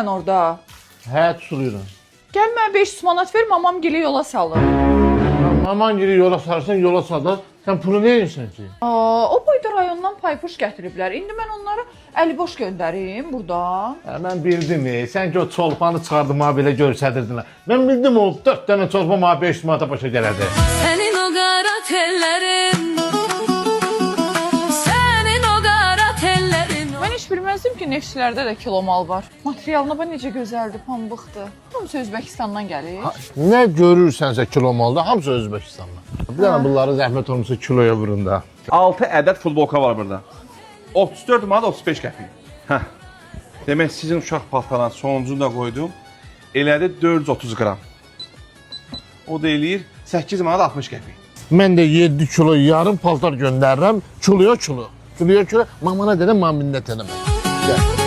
sən orada? Hə, suluyuram. Gəl mənə 500 manat ver, mamam gili yola salır. Aman giri yola sarsan, yola salır. Sən pulu nə edirsən ki? O boyda rayondan paypuş gətiriblər. İndi mən onları əli boş göndərim buradan. Mən bildim, sən ki o çolpanı çıxardıma belə görsədirdin. Mən bildim o 4 dənə çolpa mənə 500 manata başa gələrdi. Sənin o qara tellərin, sənin o qara tellərin. Mən heç bilməzdim ki, neftçilərdə də kilomal var. Materialına bax necə gözəldir, pambıqdır. Hamısı Özbəkistandan gəlir. Nə görürsənsə kilomalda, hamısı Özbəkistandan. Bir dənə bunları zəhmət olmasa kiloya vurun da. 6 ədəd futbolka var burada. 34 manat 35 qəpik. Hə. Demək sizin uşaq paltarların sonuncunu da qoydum. Elədi 430 qram. O da eləyir 8 manat 60 qəpik. Mən də 7 kilo yarım paltar göndərirəm, kiloya kilo. Kiloya kilo, mamana dedim, mən minnət eləməm. Gəl.